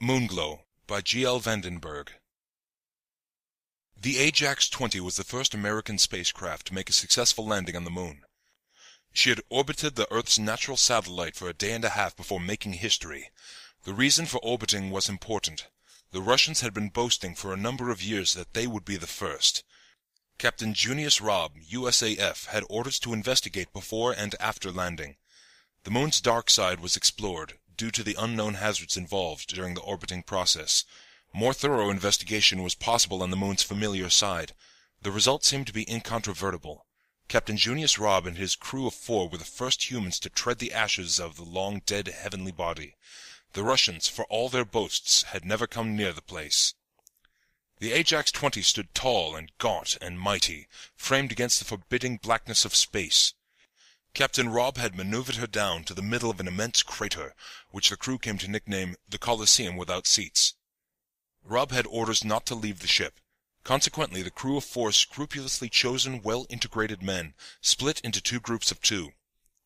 Moonglow by G.L. Vandenburg. The Ajax-20 was the first American spacecraft to make a successful landing on the moon. She had orbited the Earth's natural satellite for a day and a half before making history. The reason for orbiting was important. The Russians had been boasting for a number of years that they would be the first. Captain Junius Robb, USAF, had orders to investigate before and after landing. The moon's dark side was explored, due to the unknown hazards involved during the orbiting process. More thorough investigation was possible on the moon's familiar side. The result seemed to be incontrovertible. Captain Junius Robb and his crew of 4 were the first humans to tread the ashes of the long-dead heavenly body. The Russians, for all their boasts, had never come near the place. The Ajax-20 stood tall and gaunt and mighty, framed against the forbidding blackness of space. Captain Robb had maneuvered her down to the middle of an immense crater, which the crew came to nickname the Colosseum without seats. Robb had orders not to leave the ship. Consequently, the crew of 4 scrupulously chosen, well-integrated men split into 2 groups of 2.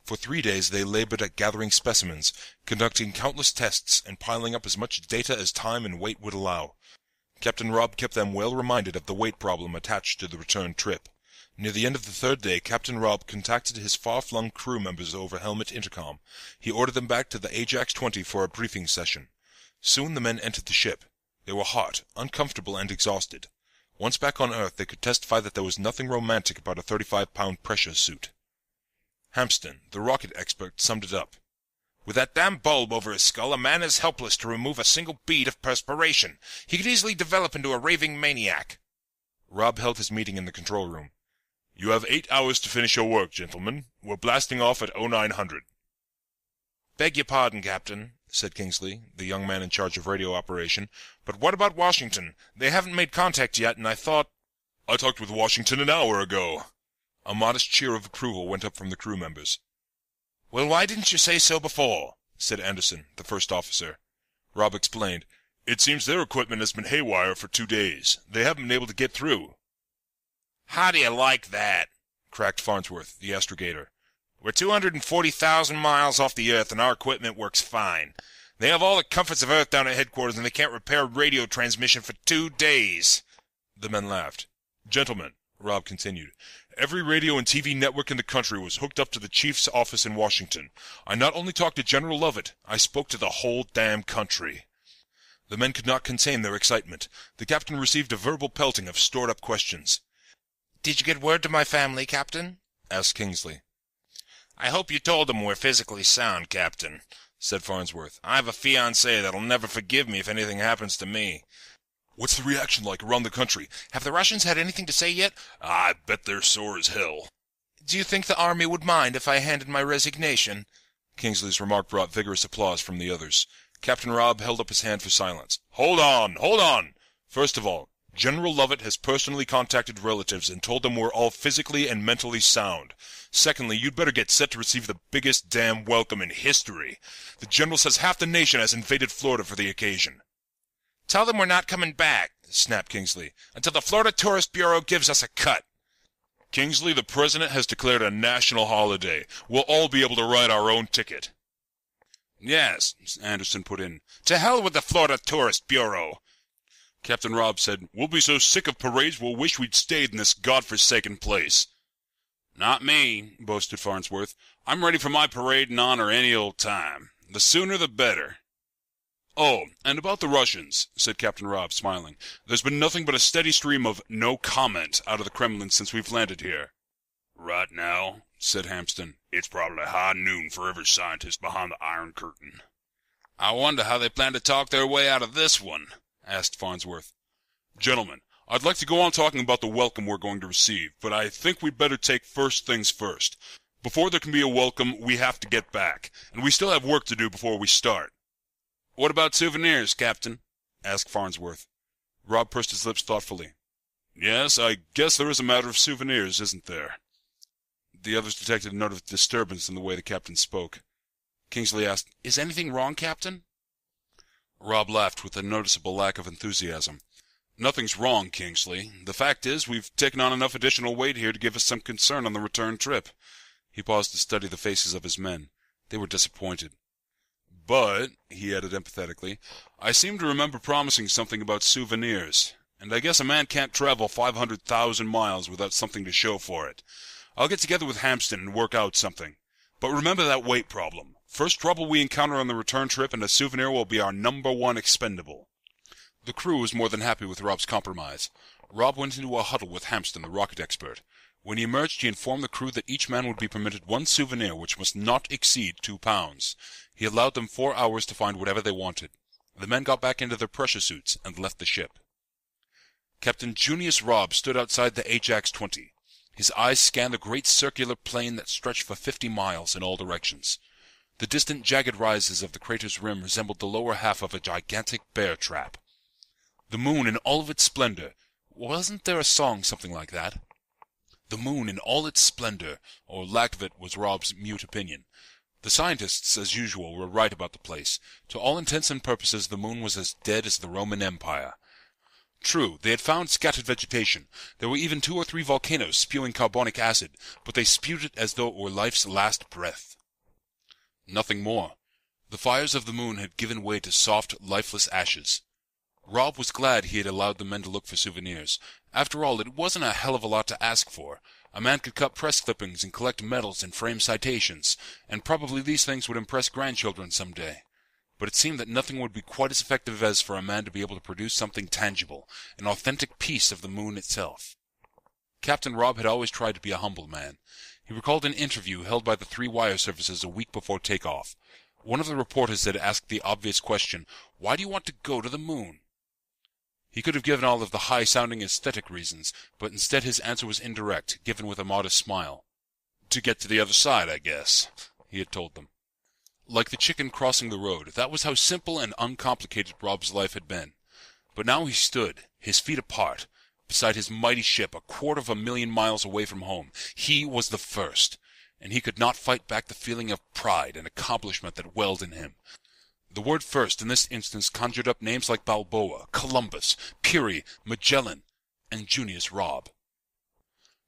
For 3 days they labored at gathering specimens, conducting countless tests, and piling up as much data as time and weight would allow. Captain Robb kept them well reminded of the weight problem attached to the return trip. Near the end of the 3rd day, Captain Robb contacted his far-flung crew members over helmet intercom. He ordered them back to the Ajax-20 for a briefing session. Soon the men entered the ship. They were hot, uncomfortable, and exhausted. Once back on Earth, they could testify that there was nothing romantic about a 35-pound pressure suit. Hampston, the rocket expert, summed it up. With that damn bulb over his skull, a man is helpless to remove a single bead of perspiration. He could easily develop into a raving maniac. Robb held his meeting in the control room. You have 8 hours to finish your work, gentlemen. We're blasting off at 0900. Beg your pardon, Captain, said Kingsley, the young man in charge of radio operation. But what about Washington? They haven't made contact yet, and I thought... I talked with Washington an hour ago. A modest cheer of approval went up from the crew members. Well, why didn't you say so before? Said Anderson, the first officer. Robb explained. It seems their equipment has been haywire for 2 days. They haven't been able to get through. How do you like that? Cracked Farnsworth, the astrogator. We're 240,000 miles off the Earth, and our equipment works fine. They have all the comforts of Earth down at headquarters, and they can't repair radio transmission for 2 days. The men laughed. Gentlemen, Robb continued, every radio and TV network in the country was hooked up to the chief's office in Washington. I not only talked to General Lovett, I spoke to the whole damn country. The men could not contain their excitement. The captain received a verbal pelting of stored-up questions. Did you get word to my family, Captain? Asked Kingsley. I hope you told them we're physically sound, Captain, said Farnsworth. I have a fiancée that'll never forgive me if anything happens to me. What's the reaction like around the country? Have the Russians had anything to say yet? I bet they're sore as hell. Do you think the army would mind if I handed my resignation? Kingsley's remark brought vigorous applause from the others. Captain Robb held up his hand for silence. Hold on! First of all, General Lovett has personally contacted relatives and told them we're all physically and mentally sound. Secondly, you'd better get set to receive the biggest damn welcome in history. The general says half the nation has invaded Florida for the occasion. Tell them we're not coming back, snapped Kingsley, until the Florida Tourist Bureau gives us a cut. Kingsley, the president has declared a national holiday. We'll all be able to write our own ticket. Yes, Anderson put in. To hell with the Florida Tourist Bureau. Captain Robb said, We'll be so sick of parades we'll wish we'd stayed in this godforsaken place. Not me, boasted Farnsworth. I'm ready for my parade and honor any old time. The sooner the better. Oh, and about the Russians, said Captain Robb, smiling. There's been nothing but a steady stream of no comment out of the Kremlin since we've landed here. Right now, said Hampston, it's probably high noon for every scientist behind the Iron Curtain. I wonder how they plan to talk their way out of this one, asked Farnsworth. Gentlemen, I'd like to go on talking about the welcome we're going to receive, but I think we'd better take first things first. Before there can be a welcome, we have to get back, and we still have work to do before we start. What about souvenirs, Captain? Asked Farnsworth. Robb pursed his lips thoughtfully. Yes, I guess there is a matter of souvenirs, isn't there? The others detected a note of disturbance in the way the captain spoke. Kingsley asked, Is anything wrong, Captain? Robb laughed with a noticeable lack of enthusiasm. Nothing's wrong, Kingsley. The fact is, we've taken on enough additional weight here to give us some concern on the return trip. He paused to study the faces of his men. They were disappointed. But, he added empathetically, I seem to remember promising something about souvenirs, and I guess a man can't travel 500,000 miles without something to show for it. I'll get together with Hampston and work out something. But remember that weight problem. First trouble we encounter on the return trip, and a souvenir will be our #1 expendable. The crew was more than happy with Rob's compromise. Rob went into a huddle with Hampston, the rocket expert. When he emerged, he informed the crew that each man would be permitted one souvenir which must not exceed 2 pounds. He allowed them 4 hours to find whatever they wanted. The men got back into their pressure suits and left the ship. Captain Junius Robb stood outside the Ajax-20. His eyes scanned the great circular plain that stretched for 50 miles in all directions. The distant jagged rises of the crater's rim resembled the lower half of a gigantic bear trap. The moon in all of its splendor. Wasn't there a song something like that? The moon in all its splendor, or lack of it, was Rob's mute opinion. The scientists, as usual, were right about the place. To all intents and purposes, the moon was as dead as the Roman Empire. True, they had found scattered vegetation. There were even 2 or 3 volcanoes spewing carbonic acid, but they spewed it as though it were life's last breath. Nothing more. The fires of the moon had given way to soft, lifeless ashes. Rob was glad he had allowed the men to look for souvenirs. After all, it wasn't a hell of a lot to ask for. A man could cut press clippings and collect medals and frame citations, and probably these things would impress grandchildren some day. But it seemed that nothing would be quite as effective as for a man to be able to produce something tangible, an authentic piece of the moon itself. Captain Rob had always tried to be a humble man. He recalled an interview held by the 3 wire services a week before takeoff. One of the reporters had asked the obvious question, "Why do you want to go to the moon?" He could have given all of the high-sounding aesthetic reasons, but instead his answer was indirect, given with a modest smile. "To get to the other side, I guess," he had told them. Like the chicken crossing the road, that was how simple and uncomplicated Rob's life had been. But now he stood, his feet apart, beside his mighty ship, 250,000 miles away from home. He was the first, and he could not fight back the feeling of pride and accomplishment that welled in him. The word first in this instance conjured up names like Balboa, Columbus, Peary, Magellan, and Junius Robb.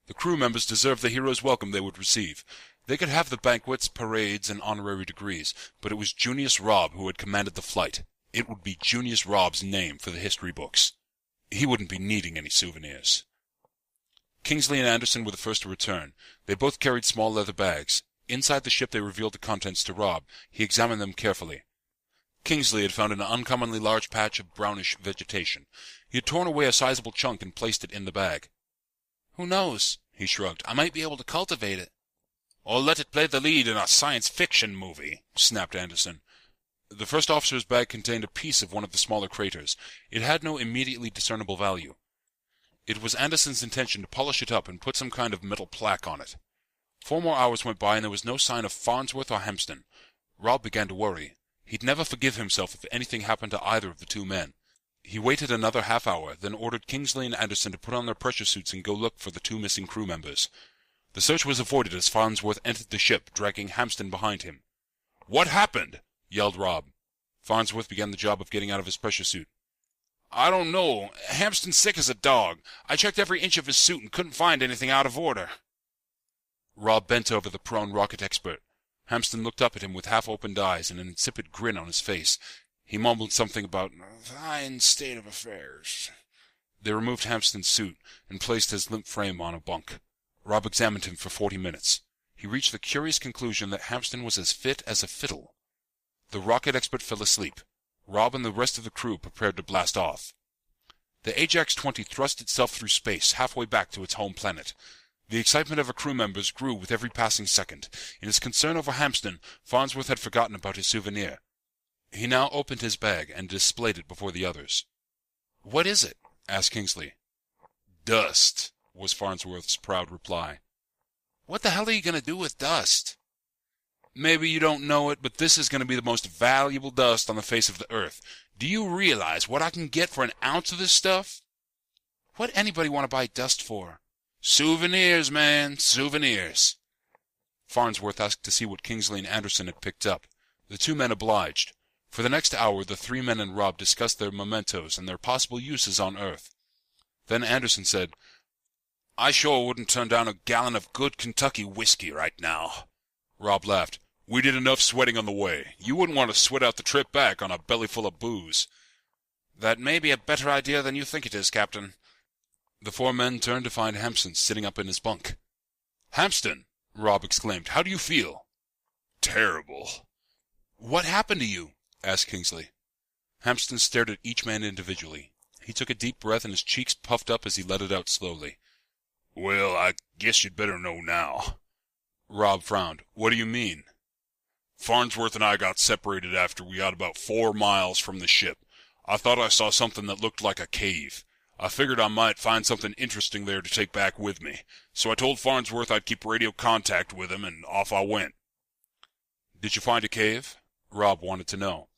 The crew members deserved the hero's welcome they would receive. They could have the banquets, parades, and honorary degrees, but it was Junius Robb who had commanded the flight. It would be Junius Robb's name for the history books. He wouldn't be needing any souvenirs. Kingsley and Anderson were the first to return. They both carried small leather bags. Inside the ship they revealed the contents to Rob. He examined them carefully. Kingsley had found an uncommonly large patch of brownish vegetation. He had torn away a sizable chunk and placed it in the bag. "Who knows?" he shrugged. "I might be able to cultivate it." "Or let it play the lead in a science fiction movie," snapped Anderson. The first officer's bag contained a piece of one of the smaller craters. It had no immediately discernible value. It was Anderson's intention to polish it up and put some kind of metal plaque on it. 4 more hours went by and there was no sign of Farnsworth or Hampston. Rob began to worry. He'd never forgive himself if anything happened to either of the 2 men. He waited another half hour, then ordered Kingsley and Anderson to put on their pressure suits and go look for the 2 missing crew members. The search was avoided as Farnsworth entered the ship, dragging Hampston behind him. "What happened?" yelled Rob. Farnsworth began the job of getting out of his pressure suit. "I don't know. Hampston's sick as a dog. I checked every inch of his suit and couldn't find anything out of order." Rob bent over the prone rocket expert. Hampston looked up at him with half-opened eyes and an insipid grin on his face. He mumbled something about a fine state of affairs. They removed Hampston's suit and placed his limp frame on a bunk. Rob examined him for 40 minutes. He reached the curious conclusion that Hampston was as fit as a fiddle. The rocket expert fell asleep. Rob and the rest of the crew prepared to blast off. The Ajax-20 thrust itself through space, halfway back to its home planet. The excitement of her crew members grew with every passing second. In his concern over Hampston, Farnsworth had forgotten about his souvenir. He now opened his bag and displayed it before the others. "What is it?" asked Kingsley. "Dust," was Farnsworth's proud reply. "What the hell are you going to do with dust?" "Maybe you don't know it, but this is going to be the most valuable dust on the face of the earth. Do you realize what I can get for an ounce of this stuff?" "What'd anybody want to buy dust for?" "Souvenirs, man, souvenirs." Farnsworth asked to see what Kingsley and Anderson had picked up. The 2 men obliged. For the next hour the 3 men and Rob discussed their mementos and their possible uses on Earth. Then Anderson said, "I sure wouldn't turn down a gallon of good Kentucky whiskey right now." Rob laughed. We did enough sweating on the way. You wouldn't want to sweat out the trip back on a belly full of booze. That may be a better idea than you think it is, Captain. The four men turned to find Hampson sitting up in his bunk. Hampson, Rob exclaimed, how do you feel? Terrible. What happened to you? Asked Kingsley. Hampson stared at each man individually. He took a deep breath and his cheeks puffed up as he let it out slowly. Well, I guess you'd better know now. Rob frowned. What do you mean? Farnsworth and I got separated after we got about 4 miles from the ship. I thought I saw something that looked like a cave. I figured I might find something interesting there to take back with me, so I told Farnsworth I'd keep radio contact with him, and off I went. Did you find a cave? Rob wanted to know.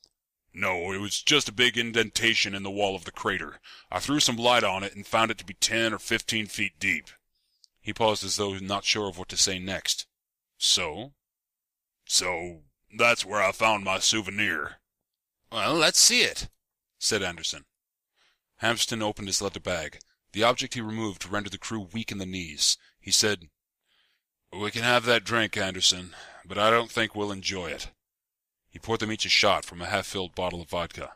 No, it was just a big indentation in the wall of the crater. I threw some light on it and found it to be 10 or 15 feet deep. He paused as though not sure of what to say next. So, that's where I found my souvenir. Well, let's see it, said Anderson. Hampson opened his leather bag. The object he removed rendered the crew weak in the knees. He said, We can have that drink, Anderson, but I don't think we'll enjoy it. He poured them each a shot from a half-filled bottle of vodka.